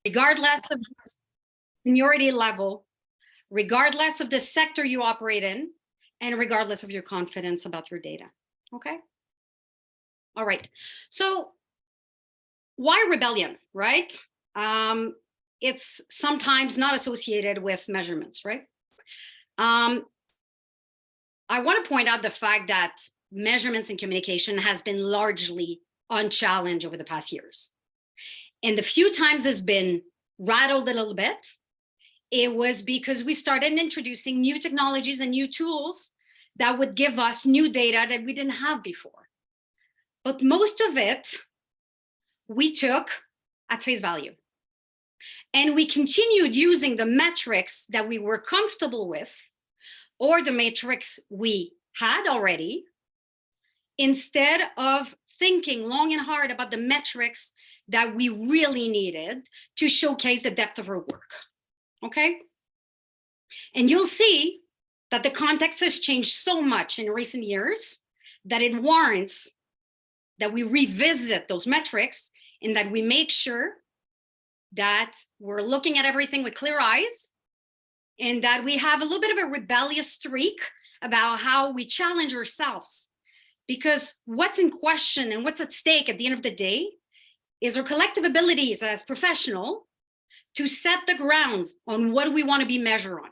regardless of seniority level, regardless of the sector you operate in, and regardless of your confidence about your data. Okay? All right. So why rebellion, right? It's sometimes not associated with measurements, right? I want to point out the fact that measurements in communication has been largely unchallenged over the past years. And the few times it's been rattled a little bit, it was because we started introducing new technologies and new tools that would give us new data that we didn't have before. But most of it, we took at face value. And we continued using the metrics that we were comfortable with, or the metrics we had already, instead of thinking long and hard about the metrics that we really needed to showcase the depth of our work. Okay? And you'll see that the context has changed so much in recent years that it warrants that we revisit those metrics and that we make sure that we're looking at everything with clear eyes and that we have a little bit of a rebellious streak about how we challenge ourselves. Because what's in question and what's at stake at the end of the day is our collective abilities as professionals to set the ground on what we want to be measured on.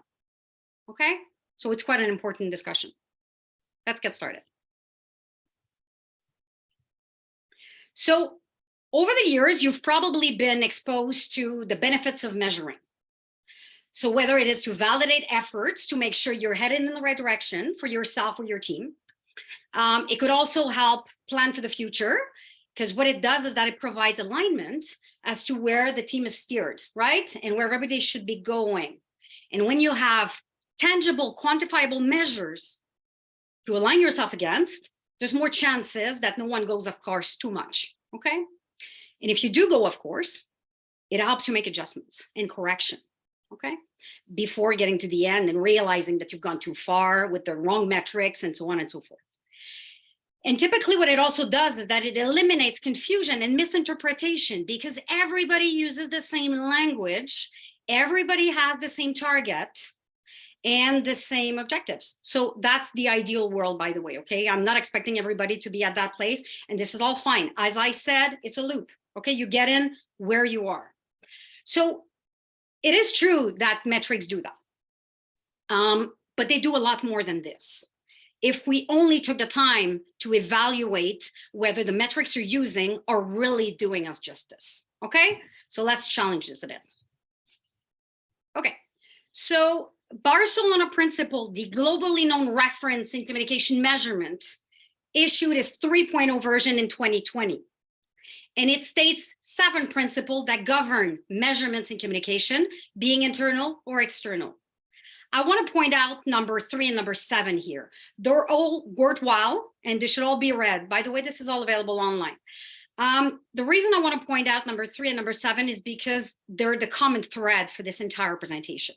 Okay? So it's quite an important discussion. Let's get started. So over the years, you've probably been exposed to the benefits of measuring. So whether it is to validate efforts to make sure you're headed in the right direction for yourself or your team, it could also help plan for the future, because what it does is that it provides alignment as to where the team is steered, right? And where everybody should be going. And when you have tangible, quantifiable measures to align yourself against, there's more chances that no one goes off course too much, okay? And if you do go off course, it helps you make adjustments and correction, okay? Before getting to the end and realizing that you've gone too far with the wrong metrics and so on and so forth. And typically what it also does is that it eliminates confusion and misinterpretation, because everybody uses the same language, everybody has the same target and the same objectives. So that's the ideal world, by the way, okay? I'm not expecting everybody to be at that place, and this is all fine. As I said, it's a loop, okay? You get in where you are. So it is true that metrics do that, but they do a lot more than this. If we only took the time to evaluate whether the metrics you're using are really doing us justice, okay? So let's challenge this a bit. Okay, so Barcelona Principle, the globally known reference in communication measurement, issued its 3.0 version in 2020. And it states 7 principles that govern measurements in communication, being internal or external. I want to point out number 3 and number 7 here. They're all worthwhile and they should all be read. By the way, this is all available online. The reason I want to point out number 3 and number 7 is because they're the common thread for this entire presentation.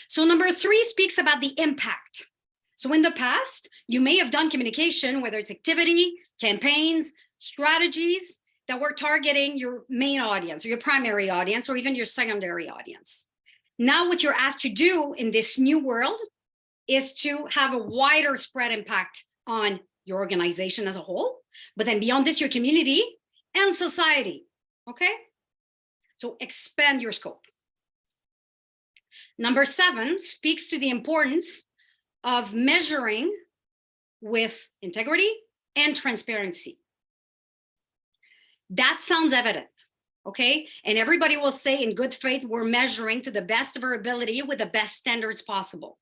So number 3 speaks about the impact. So in the past, you may have done communication, whether it's activity, campaigns, strategies that were targeting your main audience or your primary audience or even your secondary audience. Now what you're asked to do in this new world is to have a wider spread impact on your organization as a whole, but then beyond this, your community and society, okay? So expand your scope. Number 7 speaks to the importance of measuring with integrity and transparency. That sounds evident, okay? And everybody will say in good faith, we're measuring to the best of our ability with the best standards possible.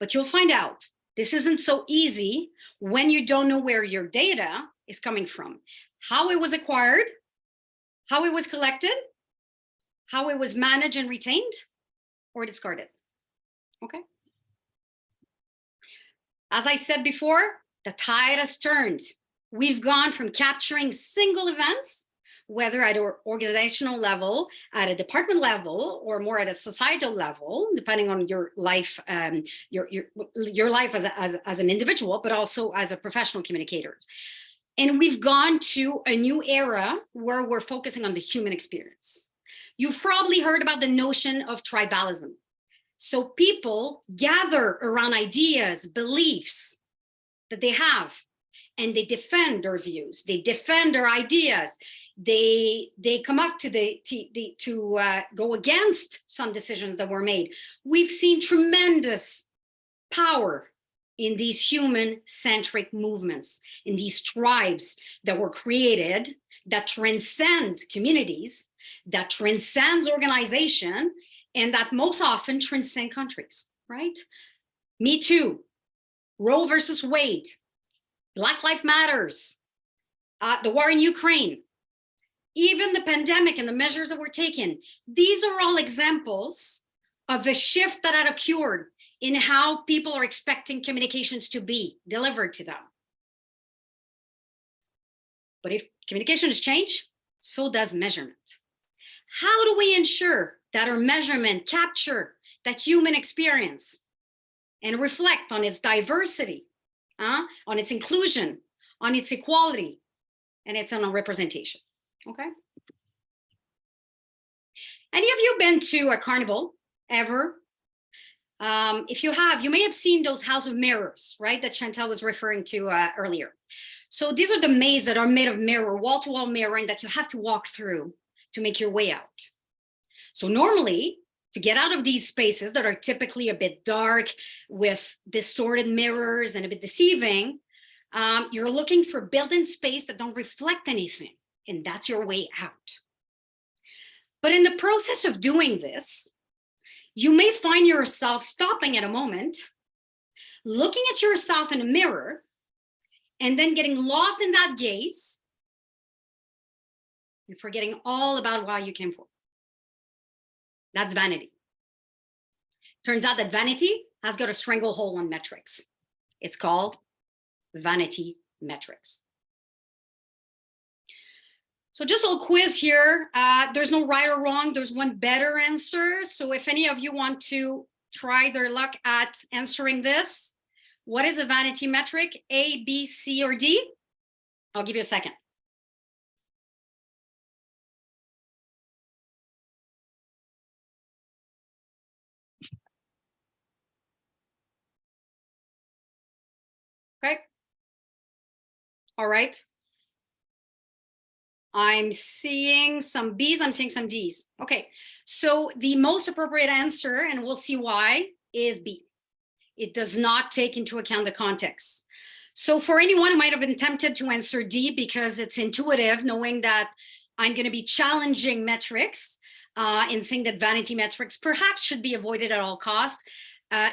But you'll find out this isn't so easy when you don't know where your data is coming from, how it was acquired, how it was collected, how it was managed and retained, or discarded, okay? As I said before, the tide has turned. We've gone from capturing single events, whether at an organizational level, at a department level, or more at a societal level, depending on your life, your life as an individual, but also as a professional communicator. And we've gone to a new era where we're focusing on the human experience. You've probably heard about the notion of tribalism. So people gather around ideas, beliefs that they have, and they defend their views, they defend their ideas, they come up to go against some decisions that were made. We've seen tremendous power in these human-centric movements, in these tribes that were created, that transcend communities, that transcends organization, and that most often transcend countries, right? Me Too, Roe versus Wade, Black Lives Matters, the war in Ukraine, even the pandemic and the measures that were taken. These are all examples of a shift that had occurred in how people are expecting communications to be delivered to them. But if communications change, so does measurement. How do we ensure that our measurement capture that human experience and reflect on its diversity, on its inclusion, on its equality, and its on representation? Okay. Any of you been to a carnival ever? If you have, you may have seen those house of mirrors, right? That Chantal was referring to earlier. So these are the mazes that are made of mirror, wall-to-wall mirroring that you have to walk through to make your way out. So normally, to get out of these spaces that are typically a bit dark with distorted mirrors and a bit deceiving, you're looking for built-in space that don't reflect anything, and that's your way out. But in the process of doing this, you may find yourself stopping at a moment, looking at yourself in a mirror, and then getting lost in that gaze and forgetting all about why you came for. That's vanity. Turns out that vanity has got a stranglehold on metrics. It's called vanity metrics. So just a little quiz here. There's no right or wrong. There's one better answer. So if any of you want to try their luck at answering this, what is a vanity metric? A, B, C, or D? I'll give you a second. Okay. All right. I'm seeing some B's, I'm seeing some D's. Okay, so the most appropriate answer, and we'll see why, is B. It does not take into account the context. So for anyone who might have been tempted to answer D because it's intuitive, knowing that I'm going to be challenging metrics and saying that vanity metrics perhaps should be avoided at all costs.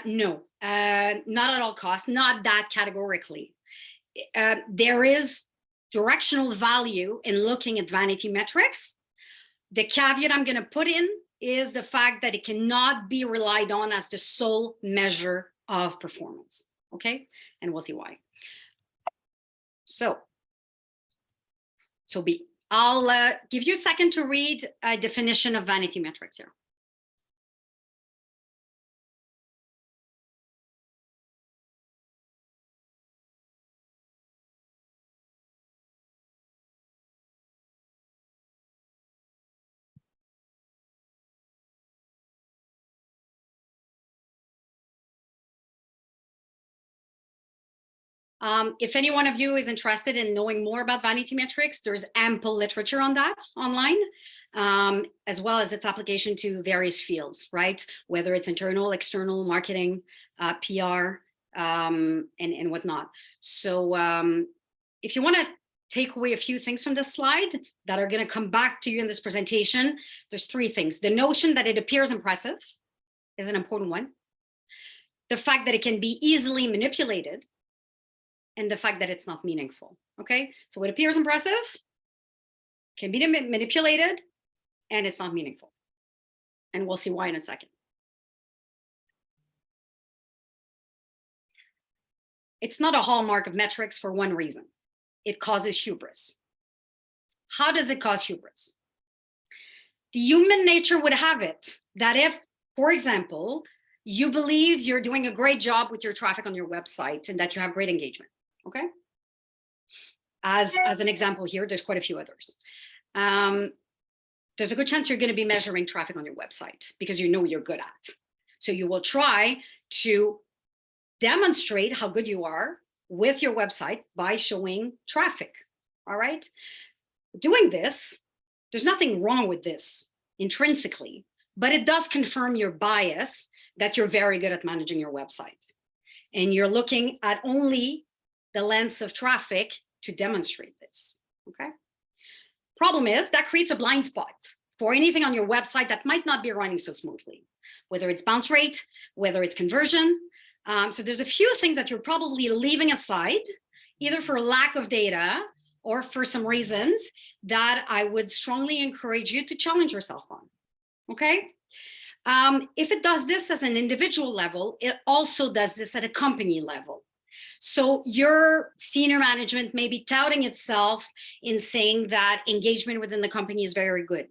No, not at all costs, not that categorically. There is directional value in looking at vanity metrics. The caveat I'm going to put in is the fact that it cannot be relied on as the sole measure of performance. Okay, and we'll see why. So B. I'll give you a second to read a definition of vanity metrics here. If any one of you is interested in knowing more about vanity metrics, there's ample literature on that online, as well as its application to various fields, right? Whether it's internal, external, marketing, PR, and whatnot. So if you want to take away a few things from this slide that are going to come back to you in this presentation, there's three things. The notion that it appears impressive is an important one. The fact that it can be easily manipulated, and the fact that it's not meaningful. Okay, so it appears impressive, can be manipulated, and it's not meaningful. And we'll see why in a second. It's not a hallmark of metrics for one reason. It causes hubris. How does it cause hubris? The human nature would have it that if, for example, you believe you're doing a great job with your traffic on your website and that you have great engagement, okay? As an example here, there's quite a few others. there's a good chance you're going to be measuring traffic on your website because you know you're good at. So you will try to demonstrate how good you are with your website by showing traffic. All right. Doing this, there's nothing wrong with this intrinsically, but it does confirm your bias that you're very good at managing your website. And you're looking at only the lens of traffic to demonstrate this. Okay. Problem is that creates a blind spot for anything on your website that might not be running so smoothly, whether it's bounce rate, whether it's conversion. So there's a few things that you're probably leaving aside, either for lack of data or for some reasons that I would strongly encourage you to challenge yourself on. Okay. If it does this as an individual level, it also does this at a company level. So your senior management may be touting itself in saying that engagement within the company is very good.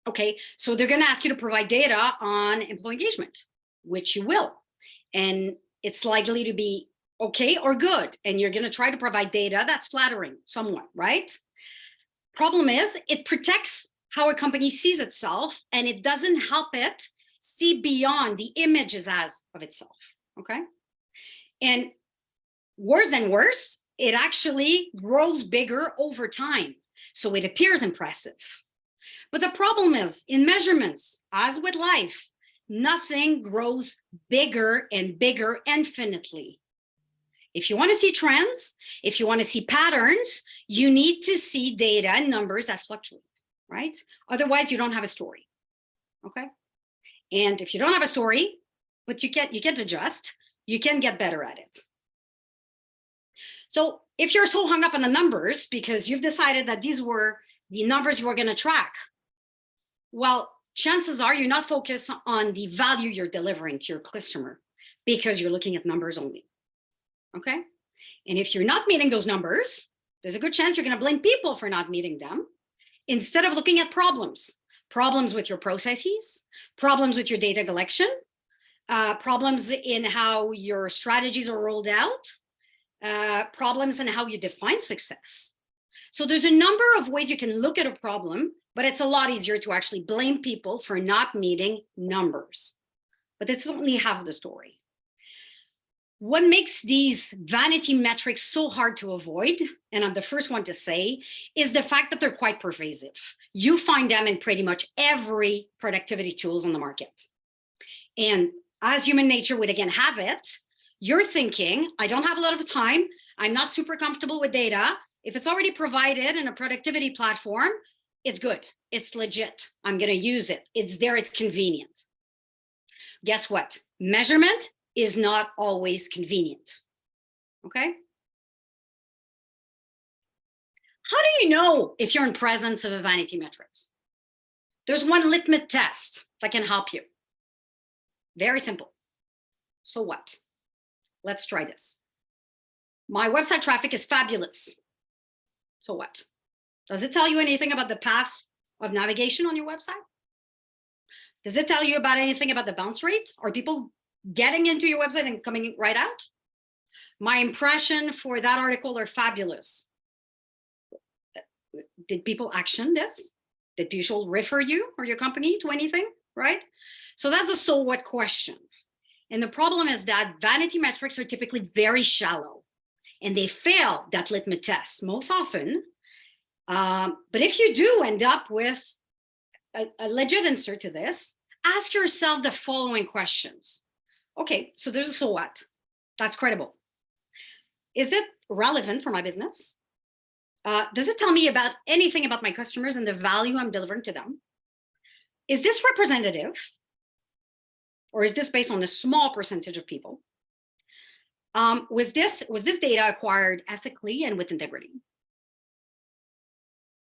Okay, so they're going to ask you to provide data on employee engagement, which you will. And it's likely to be okay or good. And you're going to try to provide data that's flattering somewhat, right? Problem is, it protects how a company sees itself, and it doesn't help it see beyond the images as of itself. Okay. And worse than worse, it actually grows bigger over time. So it appears impressive. But the problem is, in measurements, as with life, nothing grows bigger and bigger infinitely. If you want to see trends, if you want to see patterns, you need to see data and numbers that fluctuate, right? Otherwise, you don't have a story. Okay. And if you don't have a story, but you can't adjust, you can get better at it. So if you're so hung up on the numbers because you've decided that these were the numbers you were going to track, well, chances are you're not focused on the value you're delivering to your customer because you're looking at numbers only. Okay. And if you're not meeting those numbers, there's a good chance you're going to blame people for not meeting them instead of looking at problems with your processes, problems with your data collection, problems in how your strategies are rolled out, problems in how you define success. So there's a number of ways you can look at a problem, but it's a lot easier to actually blame people for not meeting numbers. But that's only half of the story. What makes these vanity metrics so hard to avoid, and I'm the first one to say, is the fact that they're quite pervasive. You find them in pretty much every productivity tools on the market. And as human nature would again have it, you're thinking, I don't have a lot of time. I'm not super comfortable with data. If it's already provided in a productivity platform, it's good. It's legit. I'm going to use it. It's there. It's convenient. Guess what? Measurement is not always convenient. Okay. How do you know if you're in presence of a vanity metrics? There's one litmus test that can help you. Very simple. So what? Let's try this. My website traffic is fabulous. So what? Does it tell you anything about the path of navigation on your website? Does it tell you about anything about the bounce rate? Are people getting into your website and coming right out? My impression for that article are fabulous. Did people action this? Did people refer you or your company to anything, right? So that's a so what question. And the problem is that vanity metrics are typically very shallow and they fail that litmus test most often. But if you do end up with a legit answer to this, ask yourself the following questions. Okay, so there's a so what. That's credible. Is it relevant for my business? Does it tell me about anything about my customers and the value I'm delivering to them? Is this representative? Or is this based on a small percentage of people? Was this data acquired ethically and with integrity?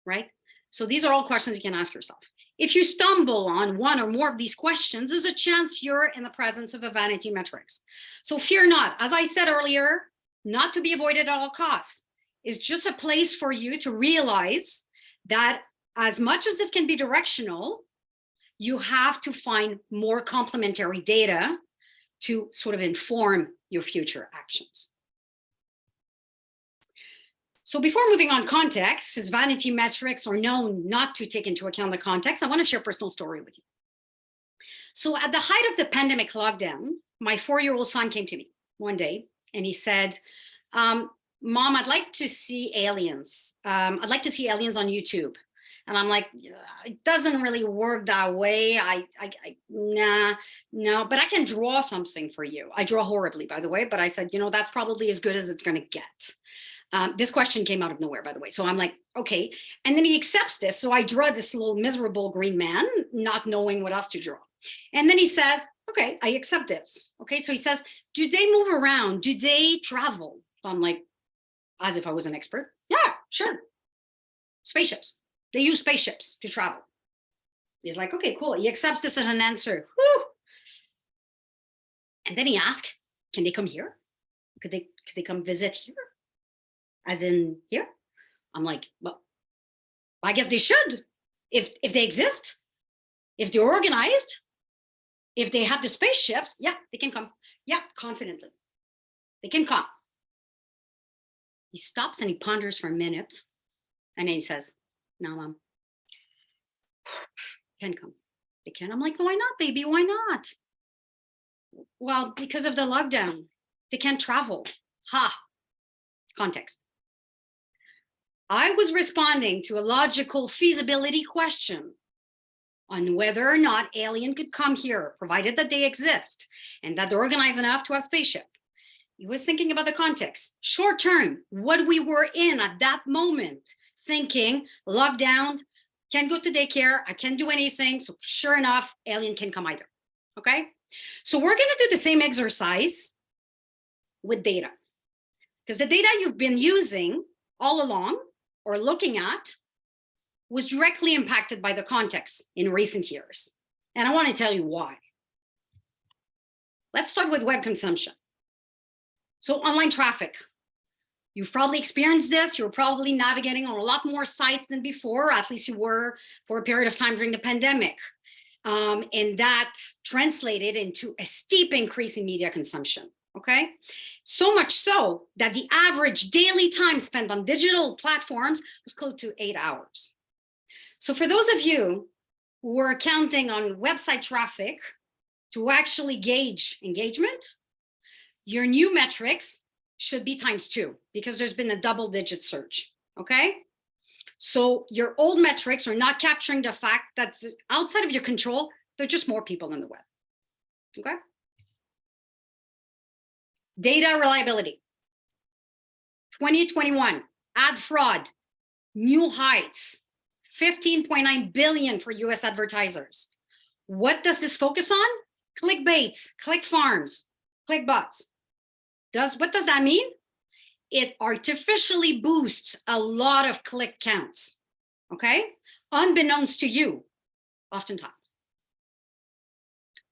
Right? So these are all questions you can ask yourself. If you stumble on one or more of these questions, there's a chance you're in the presence of a vanity metrics. So fear not. As I said earlier, not to be avoided at all costs. It's just a place for you to realize that as much as this can be directional, you have to find more complementary data to sort of inform your future actions. So before moving on context, since vanity metrics are known not to take into account the context, I want to share a personal story with you. So at the height of the pandemic lockdown, my 4-year-old son came to me one day and he said, Mom, I'd like to see aliens. I'd like to see aliens on YouTube. And I'm like, it doesn't really work that way. Nah, no, but I can draw something for you. I draw horribly, by the way, but I said, that's probably as good as it's going to get. This question came out of nowhere, by the way. So I'm like, okay. And then he accepts this. So I draw this little miserable green man, not knowing what else to draw. And then he says, okay, I accept this. Okay. So he says, do they move around? Do they travel? So I'm like, as if I was an expert. Yeah, sure. Spaceships. They use spaceships to travel. He's like, okay, cool. He accepts this as an answer. Woo! And then he asks, can they come here? Could they come visit here? As in here? I'm like, well, I guess they should. If they exist, if they're organized, if they have the spaceships, yeah, they can come. Yeah, confidently. They can come. He stops and he ponders for a minute. And then he says, no, Mom, can come. They can. I'm like, why not, baby? Why not? Well, because of the lockdown, they can't travel. Ha, context. I was responding to a logical feasibility question on whether or not alien could come here, provided that they exist and that they're organized enough to have spaceship. He was thinking about the context, short term, what we were in at that moment, thinking lockdown, can't go to daycare, I can't do anything. So sure enough, alien can come either. Okay. So we're going to do the same exercise with data, because the data you've been using all along or looking at was directly impacted by the context in recent years. And I want to tell you why. Let's start with web consumption. So online traffic. You've probably experienced this. You're probably navigating on a lot more sites than before, at least you were for a period of time during the pandemic. And that translated into a steep increase in media consumption, okay? So much so that the average daily time spent on digital platforms was close to 8 hours. So for those of you who are counting on website traffic to actually gauge engagement, your new metrics should be ×2 because there's been a double-digit surge, okay? So your old metrics are not capturing the fact that outside of your control, there are just more people on the web, okay? Data reliability. 2021, ad fraud, new heights, 15.9 billion for US advertisers. What does this focus on? Clickbaits, click farms, click bots. What does that mean? It artificially boosts a lot of click counts, okay? Unbeknownst to you, oftentimes.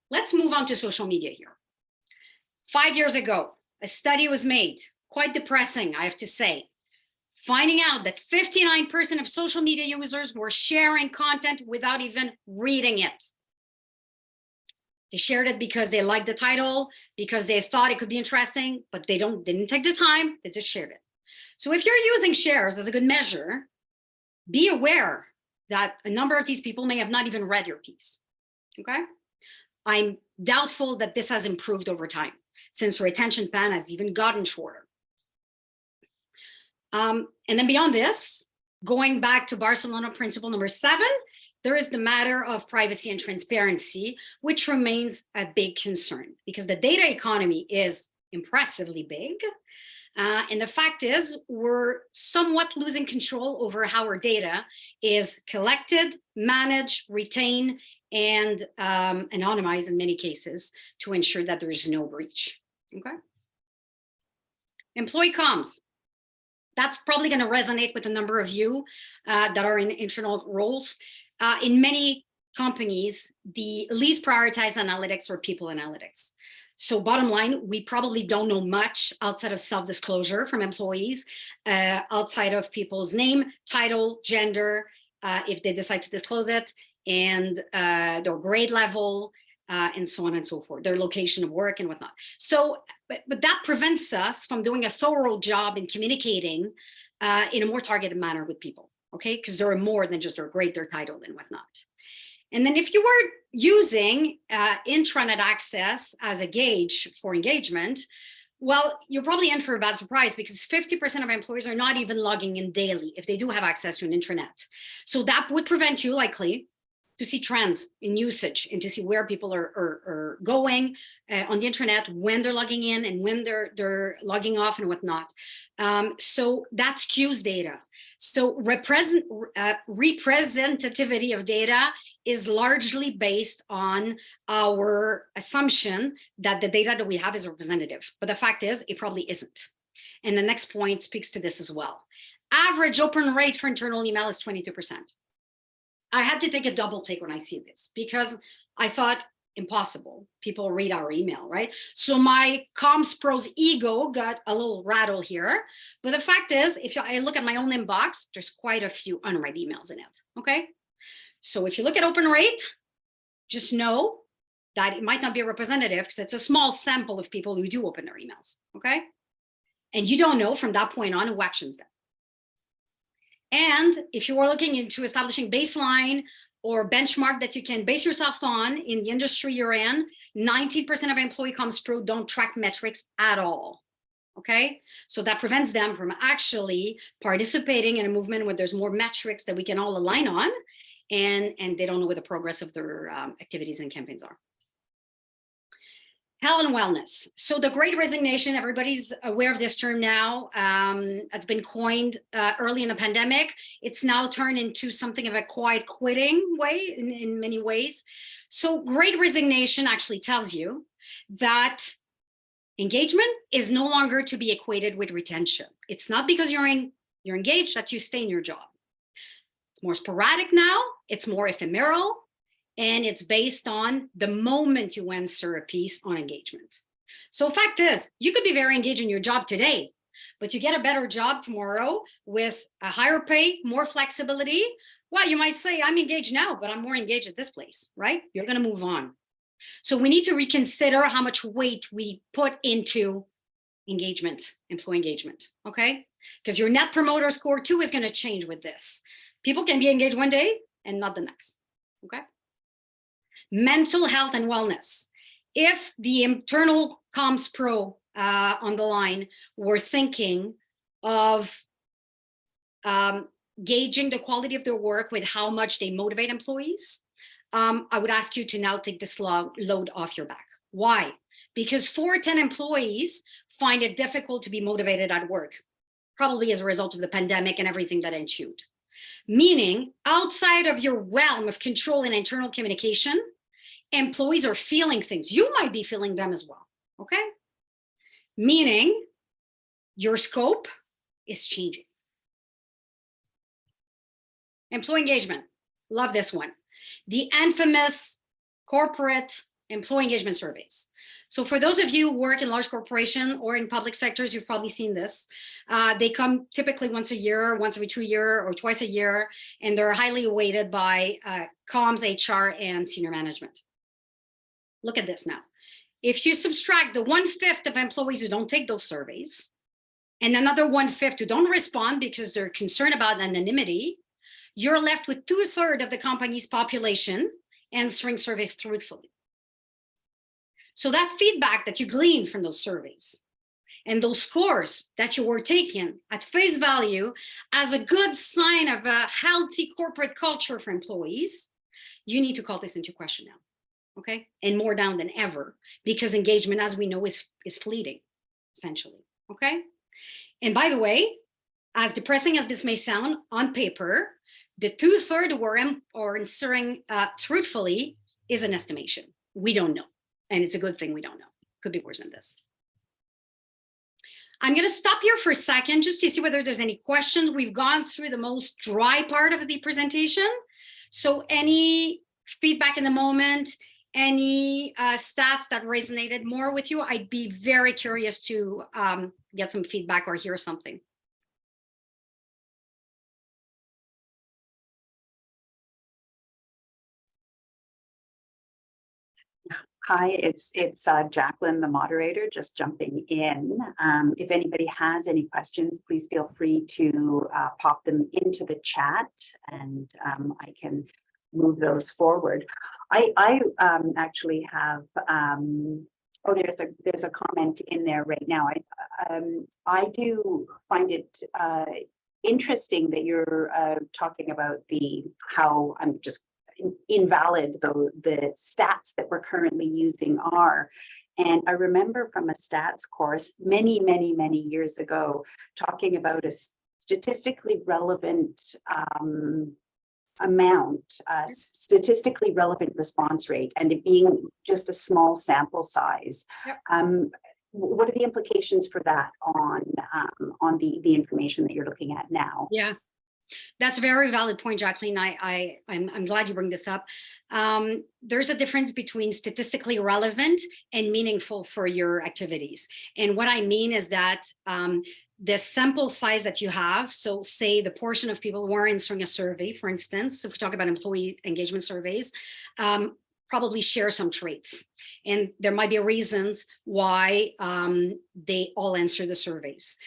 Let's move on to social media here. 5 years ago, a study was made, quite depressing, I have to say, finding out that 59% of social media users were sharing content without even reading it. They shared it because they liked the title, because they thought it could be interesting, but they didn't take the time, they just shared it. So if you're using shares as a good measure, be aware that a number of these people may have not even read your piece, okay? I'm doubtful that this has improved over time since retention span has even gotten shorter. And then beyond this, going back to Barcelona principle number 7, there is the matter of privacy and transparency, which remains a big concern because the data economy is impressively big. And the fact is we're somewhat losing control over how our data is collected, managed, retained, and anonymized in many cases to ensure that there's no breach, okay? Employee comms. That's probably going to resonate with a number of you that are in internal roles. In many companies, the least prioritized analytics are people analytics. So bottom line, we probably don't know much outside of self-disclosure from employees, outside of people's name, title, gender, if they decide to disclose it, and their grade level, and so on and so forth, their location of work and whatnot. So, but that prevents us from doing a thorough job in communicating in a more targeted manner with people, okay? Because there are more than just their grade, their title, and whatnot. And then if you were using intranet access as a gauge for engagement, well, you're probably in for a bad surprise because 50% of employees are not even logging in daily if they do have access to an intranet. So that would prevent you likely to see trends in usage and to see where people are going on the internet, when they're logging in and when they're logging off and whatnot. So that skews data. So representativity of data is largely based on our assumption that the data that we have is representative. But the fact is, it probably isn't. And the next point speaks to this as well. Average open rate for internal email is 22%. I had to take a double take when I see this because I thought, impossible. People read our email, right? So my Comms Pro's ego got a little rattled here. But the fact is, if I look at my own inbox, there's quite a few unread emails in it, okay? So if you look at open rate, just know that it might not be representative because it's a small sample of people who do open their emails, okay? And you don't know from that point on who actions them. And if you are looking into establishing baseline or benchmark that you can base yourself on in the industry you're in, 90% of employee Comms Pro don't track metrics at all, okay? So that prevents them from actually participating in a movement where there's more metrics that we can all align on, and they don't know what the progress of their activities and campaigns are. Health and wellness. So the Great Resignation, everybody's aware of this term now. It's been coined early in the pandemic. It's now turned into something of a quiet quitting way in many ways. So Great Resignation actually tells you that engagement is no longer to be equated with retention. It's not because you're engaged that you stay in your job. It's more sporadic now. It's more ephemeral. And it's based on the moment you answer a piece on engagement. So fact is, you could be very engaged in your job today, but you get a better job tomorrow with a higher pay, more flexibility. Well, you might say, I'm engaged now, but I'm more engaged at this place, right? You're going to move on. So we need to reconsider how much weight we put into engagement, employee engagement, okay? Because your net promoter score too is going to change with this. People can be engaged one day and not the next, okay? Mental health and wellness. If the internal Comms Pro on the line were thinking of gauging the quality of their work with how much they motivate employees, I would ask you to now take this load off your back. Why? Because 4 or 10 employees find it difficult to be motivated at work, probably as a result of the pandemic and everything that ensued. Meaning, outside of your realm of control and internal communication, employees are feeling things. You might be feeling them as well, okay? Meaning your scope is changing. Employee engagement, love this one. The infamous corporate employee engagement surveys. So for those of you who work in large corporation or in public sectors, you've probably seen this. They come typically once a year, once every 2 years, or twice a year, and they're highly weighted by comms, HR, and senior management. Look at this now. If you subtract the 1/5 of employees who don't take those surveys and another 1/5 who don't respond because they're concerned about anonymity, you're left with 2/3 of the company's population answering surveys truthfully. So that feedback that you glean from those surveys and those scores that you were taking at face value as a good sign of a healthy corporate culture for employees, you need to call this into question now. Okay, and more down than ever, because engagement, as we know, is fleeting, essentially. Okay, and by the way, as depressing as this may sound, on paper, the 2/3 or answering truthfully is an estimation. We don't know, and it's a good thing we don't know. Could be worse than this. I'm going to stop here for a second just to see whether there's any questions. We've gone through the most dry part of the presentation, so any feedback in the moment, any stats that resonated more with you, I'd be very curious to get some feedback or hear something. Hi, it's Jacqueline, the moderator, just jumping in. If anybody has any questions, please feel free to pop them into the chat, and I can move those forward. I actually have oh, there's a comment in there right now. I do find it interesting that you're talking about how I'm just invalid the stats that we're currently using are. And I remember from a stats course many years ago talking about a statistically relevant statistically relevant response rate, and it being just a small sample size. Yep. What are the implications for that on the information that you're looking at now? Yeah. That's a very valid point, Jacqueline. I'm glad you bring this up. There's a difference between statistically relevant and meaningful for your activities. And what I mean is that the sample size that you have, so say the portion of people who are answering a survey, for instance, if we talk about employee engagement surveys, probably share some traits. And there might be reasons why they all answer the surveys.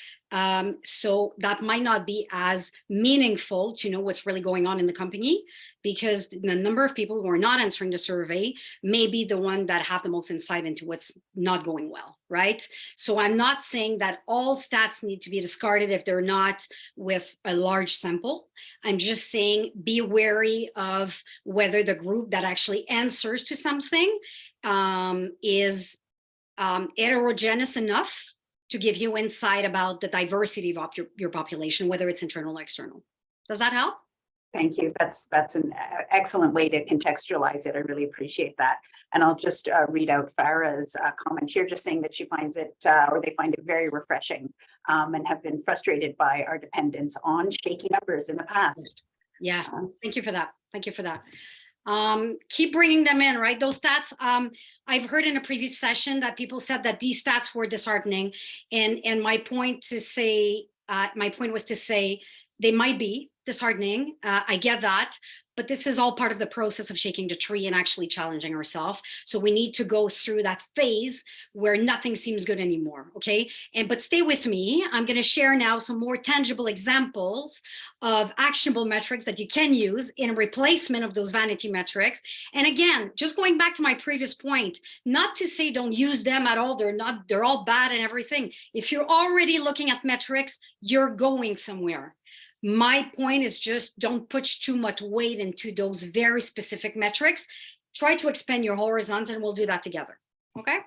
So that might not be as meaningful to know what's really going on in the company, because the number of people who are not answering the survey may be the one that have the most insight into what's not going well, right? So I'm not saying that all stats need to be discarded if they're not with a large sample. I'm just saying be wary of whether the group that actually answers to something is heterogeneous enough to give you insight about the diversity of your population, whether it's internal or external. Does that help? Thank you. That's an excellent way to contextualize it. I really appreciate that. And I'll just read out Farah's comment here, just saying that she finds it, or they find it very refreshing, and have been frustrated by our dependence on shaky numbers in the past. Yeah, thank you for that. Thank you for that. Keep bringing them in, right? Those stats, I've heard in a previous session that people said that these stats were disheartening. And my point was to say they might be disheartening. I get that, but this is all part of the process of shaking the tree and actually challenging ourselves. So we need to go through that phase where nothing seems good anymore, okay? But stay with me. I'm gonna share now some more tangible examples of actionable metrics that you can use in replacement of those vanity metrics. And again, just going back to my previous point, not to say don't use them at all. They're all bad and everything. If you're already looking at metrics, you're going somewhere. My point is just don't put too much weight into those very specific metrics. Try to expand your horizons, and we'll do that together, okay?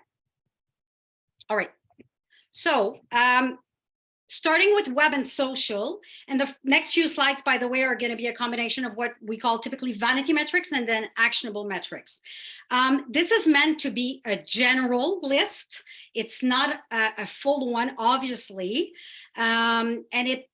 All right, so starting with web and social, and the next few slides, by the way, are going to be a combination of what we call typically vanity metrics and then actionable metrics. This is meant to be a general list. It's not a full one, obviously, and it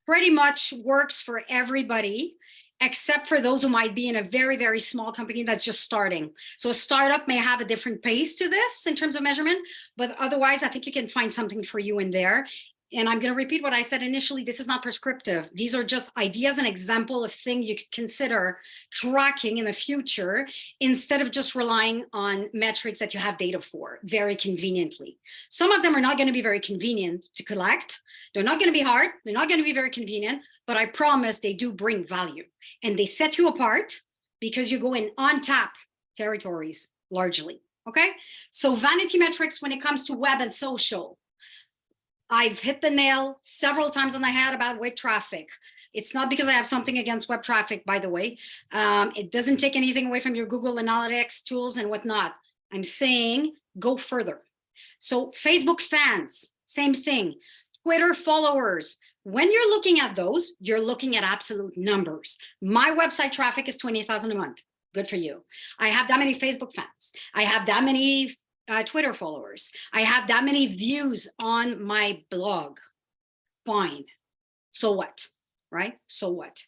pretty much works for everybody, except for those who might be in a very small company that's just starting. So a startup may have a different pace to this in terms of measurement, but otherwise I think you can find something for you in there. And I'm going to repeat what I said initially. This is not prescriptive. These are just ideas and example of things you could consider tracking in the future instead of just relying on metrics that you have data for very conveniently. Some of them are not going to be very convenient to collect. They're not going to be hard. They're not going to be very convenient, but I promise they do bring value and they set you apart because you go in on-tap territories largely. Okay. So vanity metrics when it comes to web and social. I've hit the nail several times on the head about web traffic. It's not because I have something against web traffic, by the way. It doesn't take anything away from your Google Analytics tools and whatnot. I'm saying go further. So Facebook fans, same thing. Twitter followers. When you're looking at those, you're looking at absolute numbers. My website traffic is 20,000 a month. Good for you. I have that many Facebook fans. I have that many Twitter followers. I have that many views on my blog. Fine. So what, right? So what?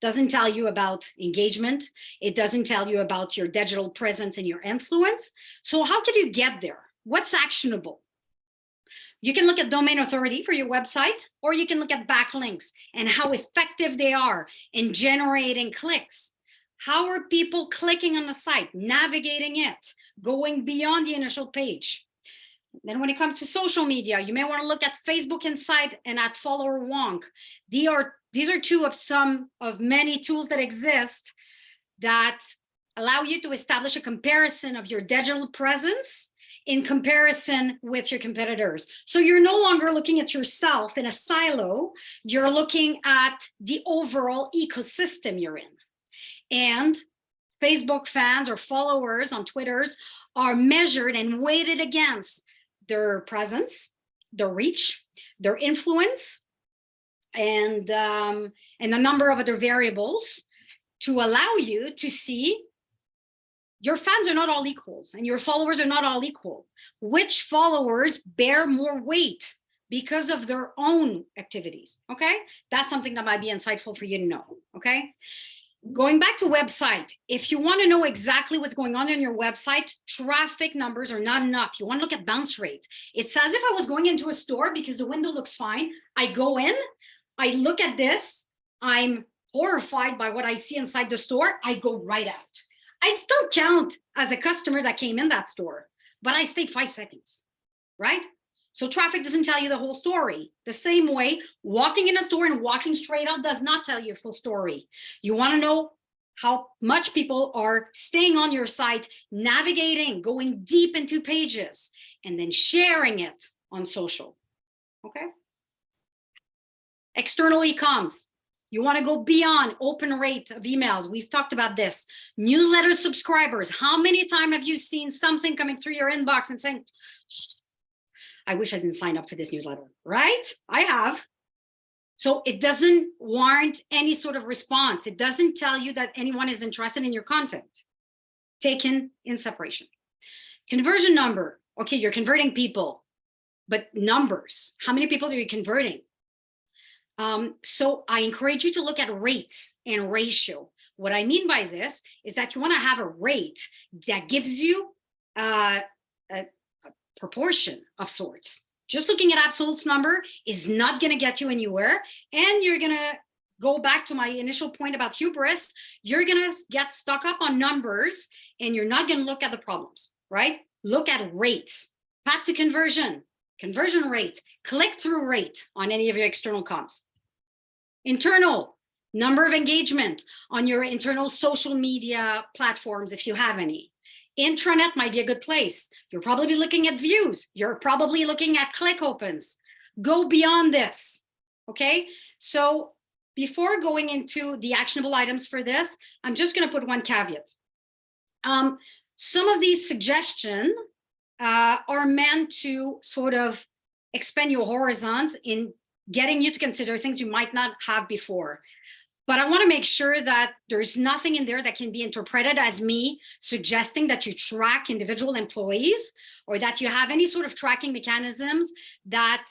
Doesn't tell you about engagement. It doesn't tell you about your digital presence and your influence. So how could you get there? What's actionable? You can look at domain authority for your website, or you can look at backlinks and how effective they are in generating clicks. How are people clicking on the site, navigating it, going beyond the initial page? Then when it comes to social media, you may want to look at Facebook Insight and at Follower Wonk. These are two of some of many tools that exist that allow you to establish a comparison of your digital presence in comparison with your competitors. So you're no longer looking at yourself in a silo, you're looking at the overall ecosystem you're in. And Facebook fans or followers on Twitters are measured and weighted against their presence, their reach, their influence, and a number of other variables to allow you to see your fans are not all equals and your followers are not all equal. Which followers bear more weight because of their own activities, okay? That's something that might be insightful for you to know, okay? Going back to website, if you want to know exactly what's going on your website, traffic numbers are not enough. You want to look at bounce rate. It's as if I was going into a store because the window looks fine. I go in, I look at this, I'm horrified by what I see inside the store, I go right out. I still count as a customer that came in that store, but I stayed 5 seconds, right? So traffic doesn't tell you the whole story. The same way, walking in a store and walking straight out does not tell you a full story. You want to know how much people are staying on your site, navigating, going deep into pages, and then sharing it on social, okay? External e-coms. You want to go beyond open rate of emails. We've talked about this. Newsletter subscribers. How many times have you seen something coming through your inbox and saying, I wish I didn't sign up for this newsletter, right? I have. So it doesn't warrant any sort of response. It doesn't tell you that anyone is interested in your content. Taken in separation. Conversion number. Okay, you're converting people, but numbers. How many people are you converting? So I encourage you to look at rates and ratio. What I mean by this is that you want to have a rate that gives you a proportion of sorts. Just looking at absolute number is not going to get you anywhere. And you're going to go back to my initial point about hubris. You're going to get stuck up on numbers and you're not going to look at the problems, right? Look at rates, path to conversion, conversion rate, click-through rate on any of your external comms. Internal, number of engagement on your internal social media platforms, if you have any. Intranet might be a good place. You're probably looking at views. You're probably looking at click opens. Go beyond this, okay? So before going into the actionable items for this, I'm just gonna put one caveat. Some of these suggestions are meant to sort of expand your horizons in getting you to consider things you might not have before. But I want to make sure that there's nothing in there that can be interpreted as me suggesting that you track individual employees or that you have any sort of tracking mechanisms that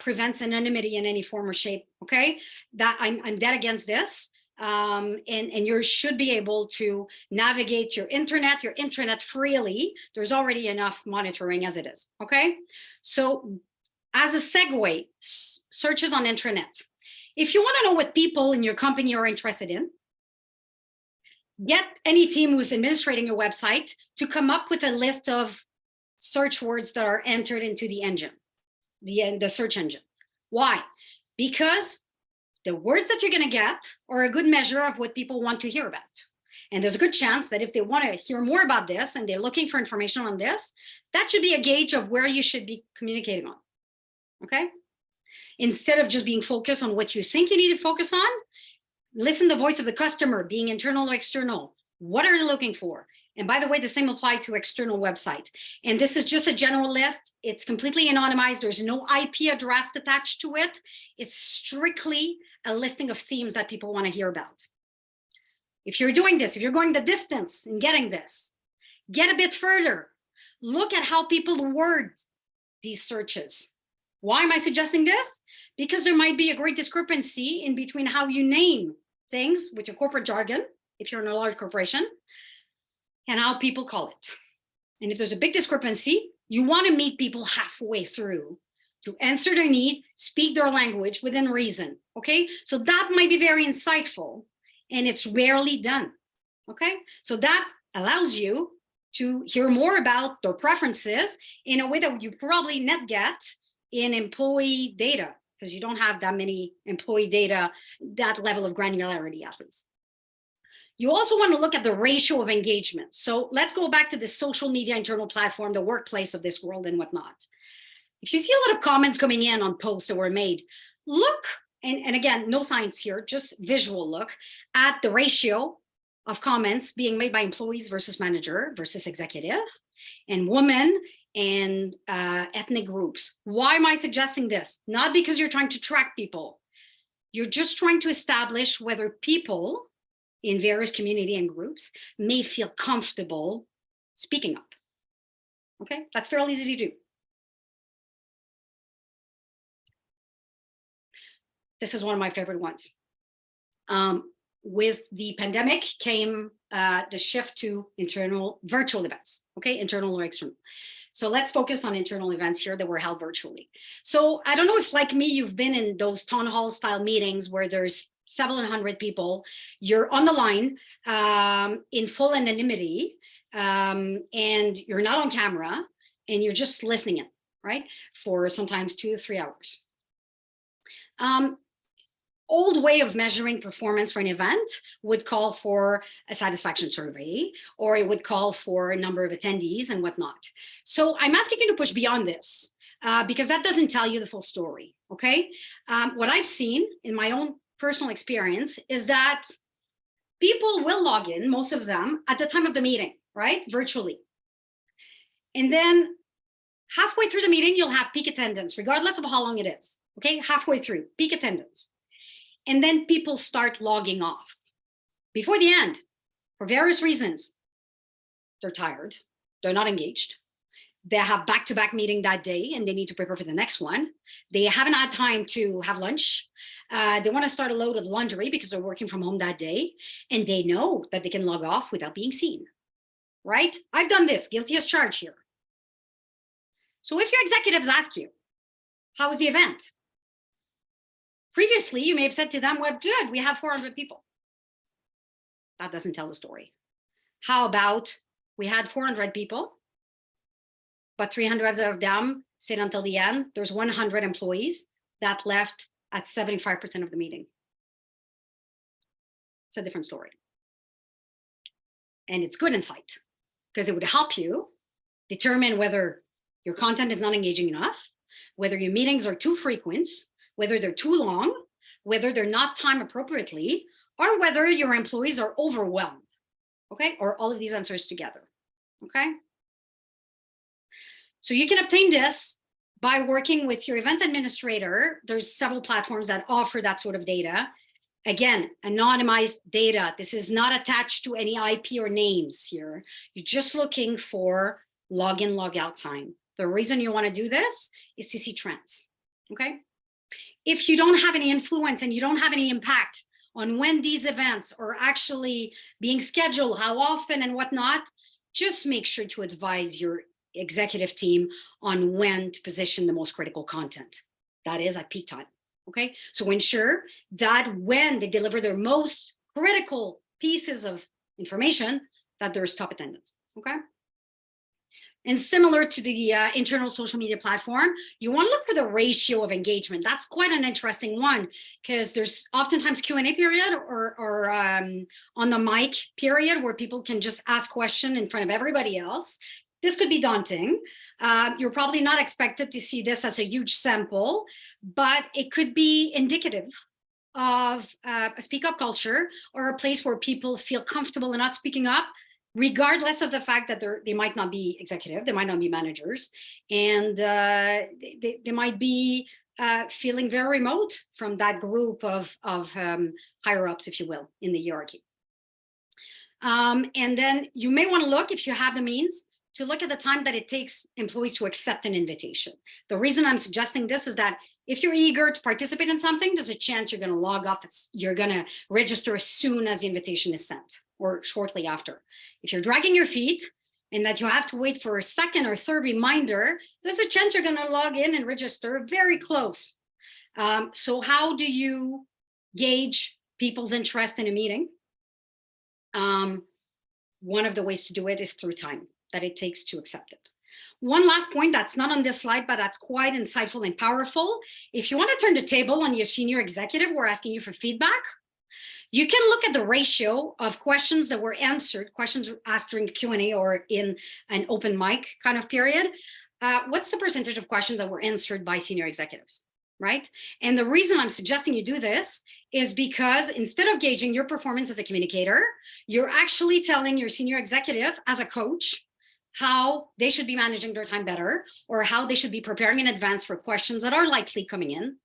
prevents anonymity in any form or shape, okay? That I'm dead against this. And you should be able to navigate your intranet freely. There's already enough monitoring as it is, okay? So as a segue, searches on intranet. If you want to know what people in your company are interested in, get any team who's administrating your website to come up with a list of search words that are entered into the engine, the search engine. Why? Because the words that you're going to get are a good measure of what people want to hear about. And there's a good chance that if they want to hear more about this and they're looking for information on this, that should be a gauge of where you should be communicating on, okay? Instead of just being focused on what you think you need to focus on, listen to the voice of the customer, being internal or external. What are they looking for? And by the way, the same applies to external website. And this is just a general list. It's completely anonymized. There's no IP address attached to it. It's strictly a listing of themes that people want to hear about. If you're doing this, if you're going the distance in getting this, get a bit further. Look at how people word these searches. Why am I suggesting this? Because there might be a great discrepancy in between how you name things with your corporate jargon, if you're in a large corporation, and how people call it. And if there's a big discrepancy, you want to meet people halfway through to answer their need, speak their language within reason, okay? So that might be very insightful, and it's rarely done. Okay, so that allows you to hear more about their preferences in a way that you probably not get in employee data, because you don't have that many employee data, that level of granularity at least. You also want to look at the ratio of engagement. So let's go back to the social media internal platform, the workplace of this world and whatnot. If you see a lot of comments coming in on posts that were made, look, and again, no science here, just visual look at the ratio of comments being made by employees versus manager versus executive, and women and ethnic groups. Why am I suggesting this? Not because you're trying to track people. You're just trying to establish whether people in various community and groups may feel comfortable speaking up. Okay, that's fairly easy to do. This is one of my favorite ones. With the pandemic came the shift to internal virtual events, okay, internal or external. So let's focus on internal events here that were held virtually. So I don't know if, like me, you've been in those town hall style meetings where there's several hundred people, you're on the line in full anonymity, and you're not on camera, and you're just listening in, right, for sometimes 2 to 3 hours. Old way of measuring performance for an event would call for a satisfaction survey, or it would call for a number of attendees and whatnot. So I'm asking you to push beyond this because that doesn't tell you the full story, okay? What I've seen in my own personal experience is that people will log in, most of them, at the time of the meeting, right, virtually. And then halfway through the meeting, you'll have peak attendance, regardless of how long it is, okay? Halfway through, peak attendance. And then people start logging off before the end for various reasons. They're tired, they're not engaged, they have back-to-back meeting that day and they need to prepare for the next one. They haven't had time to have lunch. They want to start a load of laundry because they're working from home that day, and they know that they can log off without being seen, right? I've done this, guilty as charged here. So if your executives ask you, how was the event? Previously, you may have said to them, well, good, we have 400 people. That doesn't tell the story. How about we had 400 people, but 300 of them stayed until the end. There's 100 employees that left at 75% of the meeting. It's a different story. And it's good insight because it would help you determine whether your content is not engaging enough, whether your meetings are too frequent, whether they're too long, whether they're not timed appropriately, or whether your employees are overwhelmed, okay? Or all of these answers together, okay? So you can obtain this by working with your event administrator. There's several platforms that offer that sort of data. Again, anonymized data. This is not attached to any IP or names here. You're just looking for login, log out time. The reason you want to do this is to see trends, okay? If you don't have any influence and you don't have any impact on when these events are actually being scheduled, how often and whatnot, just make sure to advise your executive team on when to position the most critical content. That is at peak time, okay? So ensure that when they deliver their most critical pieces of information, that there's top attendance, okay? And similar to the internal social media platform, you want to look for the ratio of engagement. That's quite an interesting one because there's oftentimes Q&A period or on the mic period where people can just ask questions in front of everybody else. This could be daunting. You're probably not expected to see this as a huge sample, but it could be indicative of a speak up culture or a place where people feel comfortable in not speaking up, regardless of the fact that they might not be executive, they might not be managers, and they might be feeling very remote from that group of higher ups, if you will, in the hierarchy. And then you may want to look, if you have the means, to look at the time that it takes employees to accept an invitation. The reason I'm suggesting this is that if you're eager to participate in something, there's a chance you're going to log off, you're going to register as soon as the invitation is sent or shortly after. If you're dragging your feet and that you have to wait for a second or third reminder, there's a chance you're going to log in and register very close. So how do you gauge people's interest in a meeting? one of the ways to do it is through time that it takes to accept it. One last point that's not on this slide, but that's quite insightful and powerful. If you want to turn the table on your senior executive, we're asking you for feedback. You can look at the ratio of questions that were answered, questions asked during the Q&A or in an open mic kind of period. What's the percentage of questions that were answered by senior executives, right? And the reason I'm suggesting you do this is because instead of gauging your performance as a communicator, you're actually telling your senior executive as a coach how they should be managing their time better, or how they should be preparing in advance for questions that are likely coming in,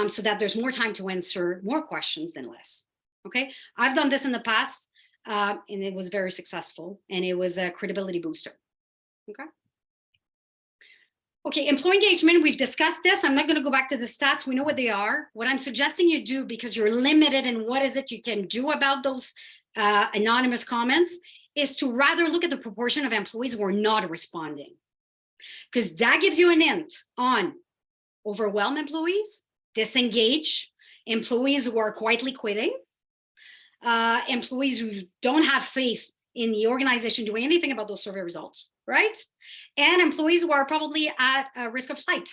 so that there's more time to answer more questions than less. Okay, I've done this in the past, and it was very successful, and it was a credibility booster. Okay. Okay, employee engagement, we've discussed this. I'm not going to go back to the stats. We know what they are. What I'm suggesting you do, because you're limited in what is it you can do about those anonymous comments, is to rather look at the proportion of employees who are not responding. Because that gives you an hint on overwhelmed employees, disengage, employees who are quietly quitting, employees who don't have faith in the organization doing anything about those survey results, right? And employees who are probably at a risk of flight,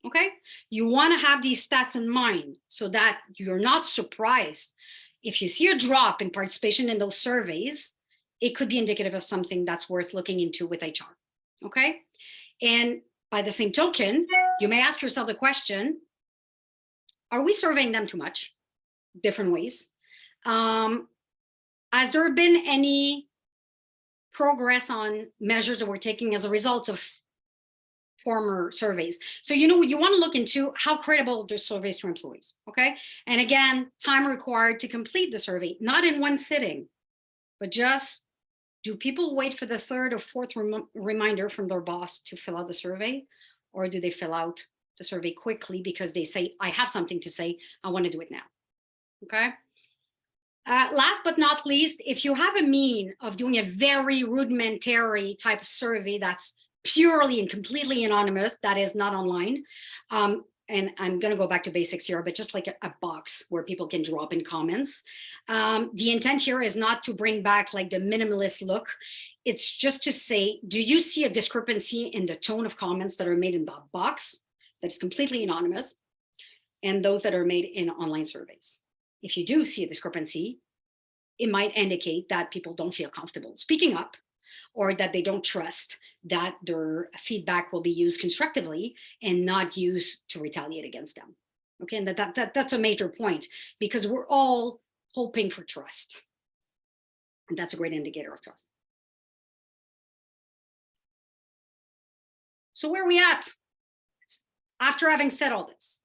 okay? You want to have these stats in mind so that you're not surprised. If you see a drop in participation in those surveys, it could be indicative of something that's worth looking into with HR, okay? And by the same token, you may ask yourself the question, are we surveying them too much? Different ways. Has there been any progress on measures that we're taking as a result of former surveys? So, you know, you want to look into how credible the surveys to employees, okay? And again, time required to complete the survey, not in one sitting, but just, do people wait for the third or fourth reminder from their boss to fill out the survey? Or do they fill out the survey quickly because they say, I have something to say, I want to do it now, okay? Last but not least, if you have a mean of doing a very rudimentary type of survey that's purely and completely anonymous, that is not online, and I'm going to go back to basics here, but just like a box where people can drop in comments. The intent here is not to bring back like the minimalist look. It's just to say, do you see a discrepancy in the tone of comments that are made in the box that is completely anonymous and those that are made in online surveys? If you do see a discrepancy, it might indicate that people don't feel comfortable speaking up, or that they don't trust that their feedback will be used constructively and not used to retaliate against them. Okay, and that's a major point, because we're all hoping for trust. And that's a great indicator of trust. So where are we at after having said all this?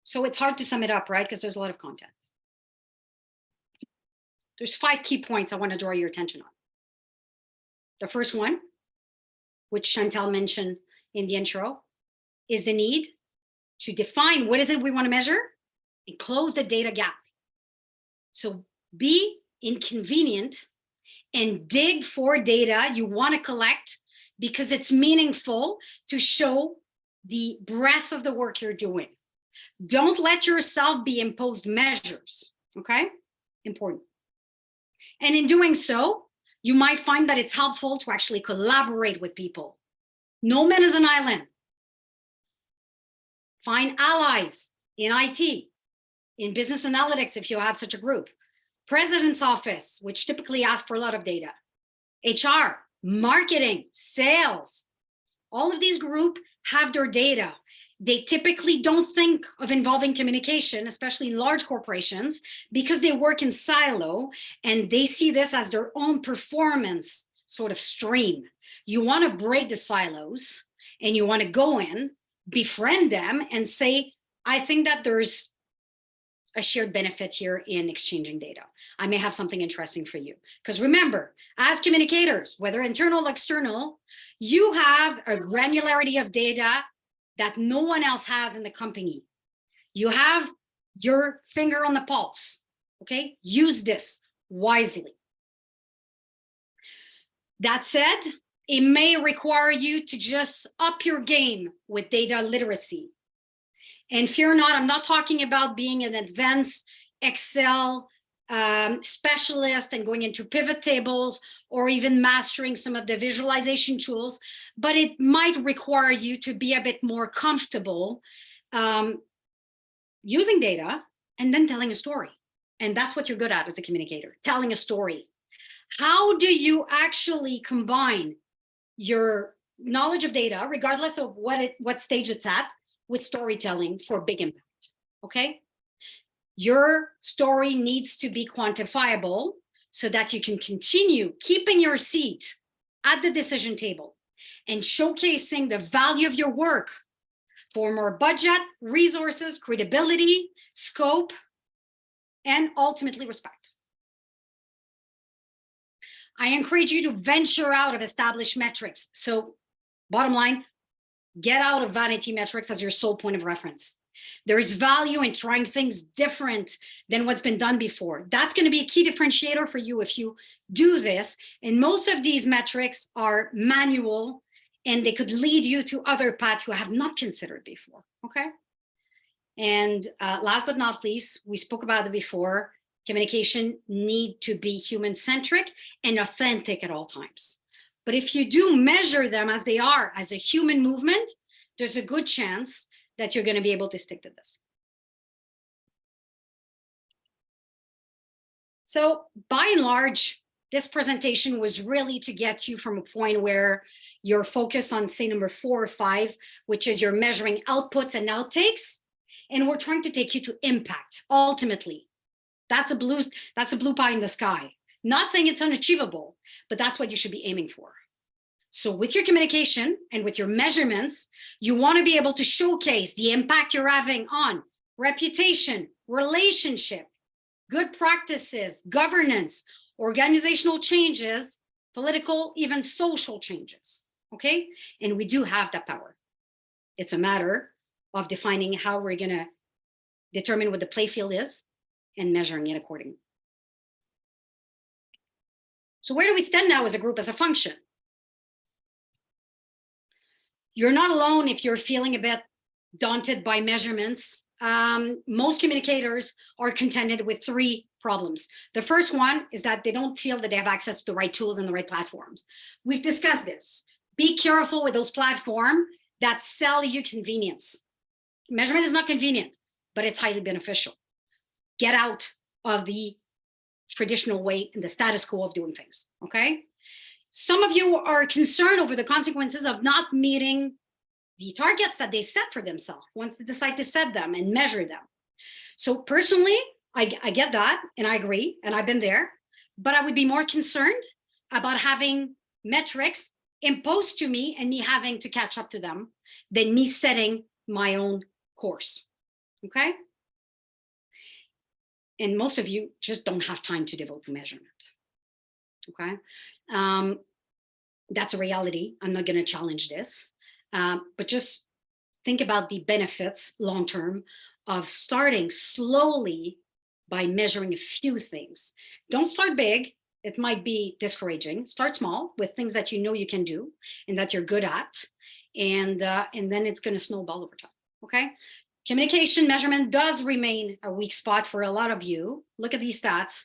So it's hard to sum it up, right? Because there's a lot of content. There's 5 key points I want to draw your attention on. The first one, which Chantal mentioned in the intro, is the need to define what is it we want to measure and close the data gap. So be inconvenient and dig for data you want to collect, because it's meaningful to show the breadth of the work you're doing. Don't let yourself be imposed measures, okay? Important. And in doing so, you might find that it's helpful to actually collaborate with people. No man is an island. Find allies in IT, in business analytics if you have such a group, president's office, which typically asks for a lot of data, HR, marketing, sales. All of these groups have their data. They typically don't think of involving communication, especially in large corporations, because they work in silo and they see this as their own performance sort of stream. You want to break the silos and you want to go in, befriend them and say, I think that there's a shared benefit here in exchanging data. I may have something interesting for you. Because remember, as communicators, whether internal or external, you have a granularity of data that no one else has in the company. You have your finger on the pulse, okay? Use this wisely. That said, it may require you to just up your game with data literacy. And fear not, I'm not talking about being an advanced Excel specialist and going into pivot tables or even mastering some of the visualization tools, but it might require you to be a bit more comfortable using data and then telling a story. And that's what you're good at as a communicator, telling a story. How do you actually combine your knowledge of data, regardless of what stage it's at, with storytelling for big impact? Okay. Your story needs to be quantifiable so that you can continue keeping your seat at the decision table and showcasing the value of your work for more budget, resources, credibility, scope, and ultimately respect. I encourage you to venture out of established metrics. So bottom line, get out of vanity metrics as your sole point of reference. There is value in trying things different than what's been done before. That's going to be a key differentiator for you if you do this. And most of these metrics are manual and they could lead you to other paths you have not considered before. Okay. And last but not least, we spoke about it before, communication need to be human-centric and authentic at all times. But if you do measure them as they are, as a human movement, there's a good chance that you're going to be able to stick to this. So by and large, this presentation was really to get you from a point where you're focused on, say, number 4 or 5, which is you're measuring outputs and outtakes. And we're trying to take you to impact, ultimately. That's a blue pie in the sky. Not saying it's unachievable, but that's what you should be aiming for. So with your communication and with your measurements, you want to be able to showcase the impact you're having on reputation, relationship, good practices, governance, organizational changes, political, even social changes, okay? And we do have that power. It's a matter of defining how we're going to determine what the play field is and measuring it accordingly. So where do we stand now as a group, as a function? You're not alone if you're feeling a bit daunted by measurements. Most communicators are contended with 3 problems. The first one is that they don't feel that they have access to the right tools and the right platforms. We've discussed this. Be careful with those platforms that sell you convenience. Measurement is not convenient, but it's highly beneficial. Get out of the traditional way and the status quo of doing things, okay? Some of you are concerned over the consequences of not meeting the targets that they set for themselves once they decide to set them and measure them. So personally, I get that and I agree, and I've been there, but I would be more concerned about having metrics imposed to me and me having to catch up to them than me setting my own course, okay? And most of you just don't have time to devote to measurement, okay? That's a reality. I'm not going to challenge this, but just think about the benefits long-term of starting slowly by measuring a few things. Don't start big. It might be discouraging. Start small with things that you know you can do and that you're good at, and then it's going to snowball over time, okay? Communication measurement does remain a weak spot for a lot of you. Look at these stats.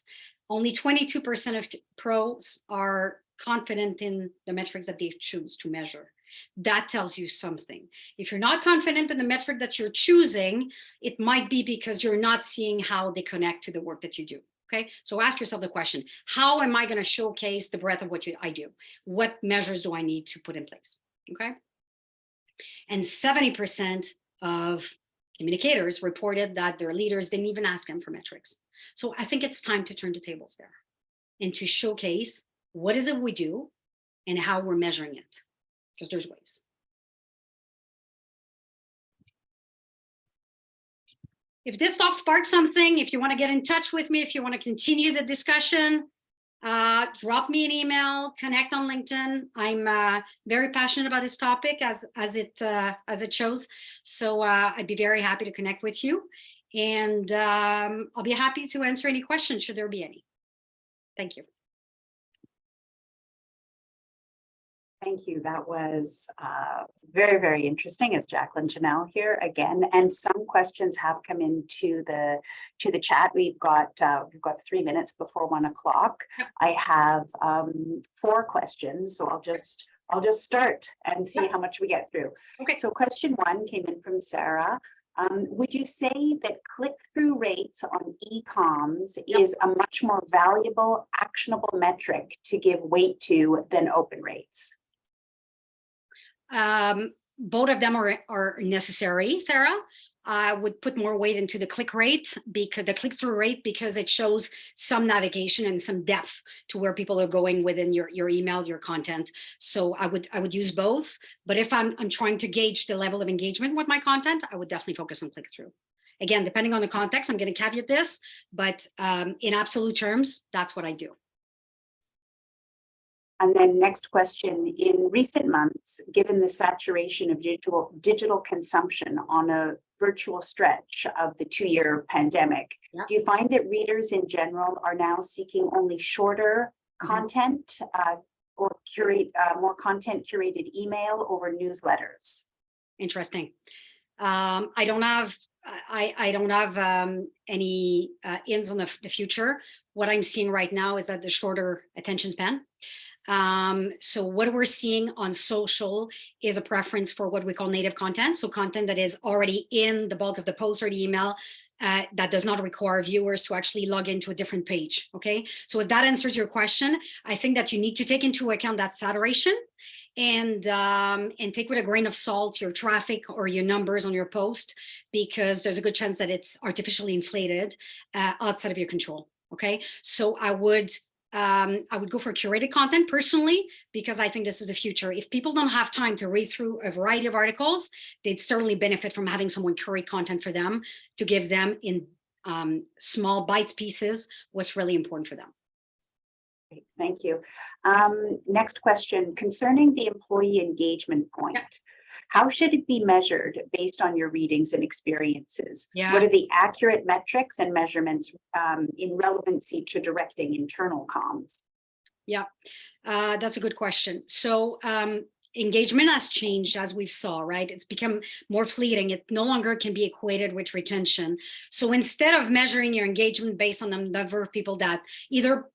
Only 22% of pros are confident in the metrics that they choose to measure. That tells you something. If you're not confident in the metric that you're choosing, it might be because you're not seeing how they connect to the work that you do. Okay, so ask yourself the question, how am I going to showcase the breadth of what I do? What measures do I need to put in place? Okay, and 70% of communicators reported that their leaders didn't even ask them for metrics. So I think it's time to turn the tables there and to showcase what is it we do and how we're measuring it, because there's ways. If this talk sparks something, if you want to get in touch with me, if you want to continue the discussion, drop me an email, connect on LinkedIn. I'm very passionate about this topic as it shows. So I'd be very happy to connect with you. And I'll be happy to answer any questions should there be any. Thank you. Thank you. That was very, very interesting. It's Jacqueline Janelle here again, and some questions have come into the chat. We've got 3 minutes before 1 o'clock. Yep. I have 4 questions, so I'll just start and see Yep. how much we get through. Okay. So question 1 came in from Sarah. Would you say that click-through rates on e-coms Yep. is a much more valuable, actionable metric to give weight to than open rates? Both of them are necessary, Sarah. I would put more weight into the click rate, because the click-through rate, because it shows some navigation and some depth to where people are going within your email, your content. So I would use both. But if I'm trying to gauge the level of engagement with my content, I would definitely focus on click-through. Again, depending on the context, I'm going to caveat this, but in absolute terms, that's what I do. And then next question, in recent months, given the saturation of digital consumption on a virtual stretch of the 2-year pandemic, Yep. do you find that readers in general are now seeking only shorter content or more content curated email over newsletters? Interesting. I don't have any ins on the future. What I'm seeing right now is that the shorter attention span. So what we're seeing on social is a preference for what we call native content. So content that is already in the bulk of the post or the email, that does not require viewers to actually log into a different page. Okay. So if that answers your question, I think that you need to take into account that saturation and take with a grain of salt your traffic or your numbers on your post, because there's a good chance that it's artificially inflated outside of your control. Okay. So I would go for curated content personally, because I think this is the future. If people don't have time to read through a variety of articles, they'd certainly benefit from having someone curate content for them to give them in small bites pieces what's really important for them. Great, thank you. Next question, concerning the employee engagement point. Yeah. How should it be measured based on your readings and experiences? Yeah. What are the accurate metrics and measurements in relevancy to directing internal comms? Yeah, that's a good question. So engagement has changed, as we saw, right? It's become more fleeting. It no longer can be equated with retention. So instead of measuring your engagement based on the number of people that either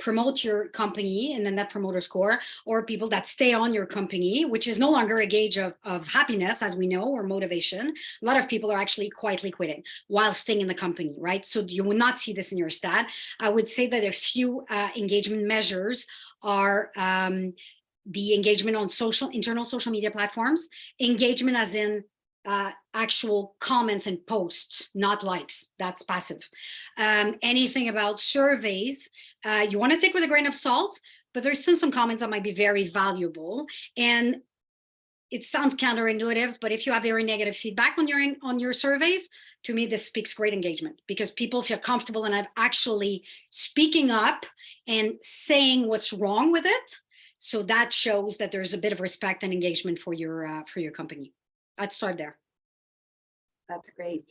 promote your company in the Net Promoter Score, or people that stay on your company, which is no longer a gauge of happiness, as we know, or motivation, a lot of people are actually quietly quitting while staying in the company, right? So you will not see this in your stat. I would say that a few engagement measures are the engagement on internal social media platforms, engagement as in actual comments and posts, not likes. That's passive. Anything about surveys, you want to take with a grain of salt, but there's still some comments that might be very valuable. And it sounds counterintuitive, but if you have very negative feedback on your surveys, to me, this speaks great engagement, because people feel comfortable in actually speaking up and saying what's wrong with it. So that shows that there's a bit of respect and engagement for your company. I'd start there. That's great.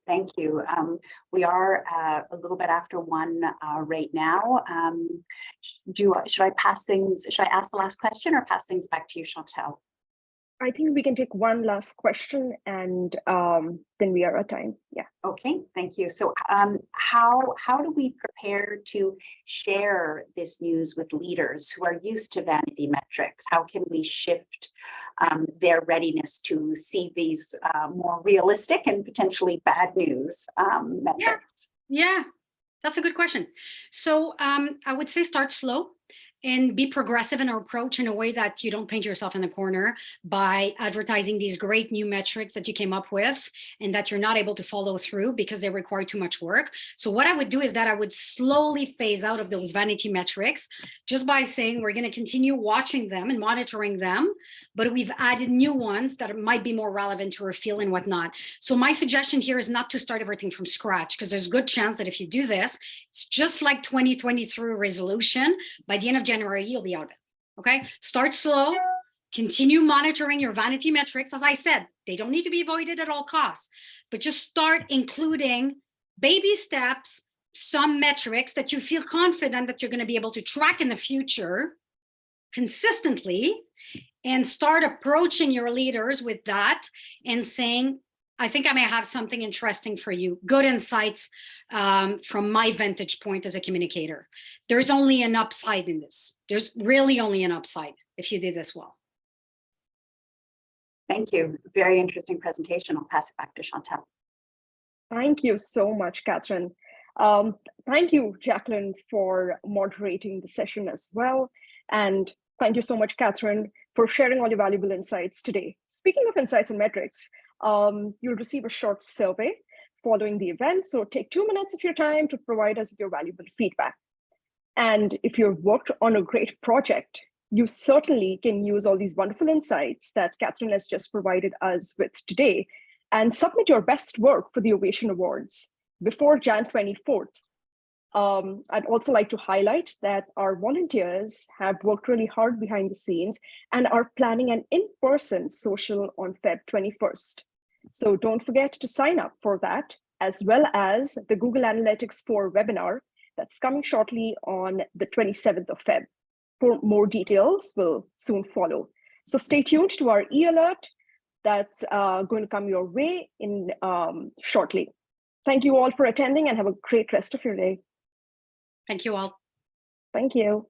Thank you. We are a little bit after 1 right now. Should I ask the last question or pass things back to you, Chantal? I think we can take one last question, and then we are at time. Yeah. Okay, thank you. So how do we prepare to share this news with leaders who are used to vanity metrics? How can we shift their readiness to see these more realistic and potentially bad news metrics? Yeah, that's a good question. So I would say start slow and be progressive in our approach in a way that you don't paint yourself in the corner by advertising these great new metrics that you came up with and that you're not able to follow through because they require too much work. So what I would do is that I would slowly phase out of those vanity metrics just by saying we're going to continue watching them and monitoring them, but we've added new ones that might be more relevant to our field and whatnot. So my suggestion here is not to start everything from scratch, because there's a good chance that if you do this, it's just like 2023 resolution. By the end of January, you'll be out of it. Okay, start slow, continue monitoring your vanity metrics. As I said, they don't need to be avoided at all costs, but just start including baby steps, some metrics that you feel confident that you're going to be able to track in the future consistently, and start approaching your leaders with that and saying, I think I may have something interesting for you. Good insights from my vantage point as a communicator. There's only an upside in this. There's really only an upside if you did this well. Thank you. Very interesting presentation. I'll pass it back to Chantal. Thank you so much, Catherine. Thank you, Jacqueline, for moderating the session as well. And thank you so much, Catherine, for sharing all your valuable insights today. Speaking of insights and metrics, you'll receive a short survey following the event. So take 2 minutes of your time to provide us with your valuable feedback. And if you've worked on a great project, you certainly can use all these wonderful insights that Catherine has just provided us with today and submit your best work for the Ovation Awards before Jan 24th. I'd also like to highlight that our volunteers have worked really hard behind the scenes and are planning an in-person social on Feb 21st. So don't forget to sign up for that, as well as the Google Analytics 4 webinar that's coming shortly on the 27th of Feb. For more details will soon follow. So stay tuned to our e-alert that's going to come your way in shortly. Thank you all for attending and have a great rest of your day. Thank you all. Thank you.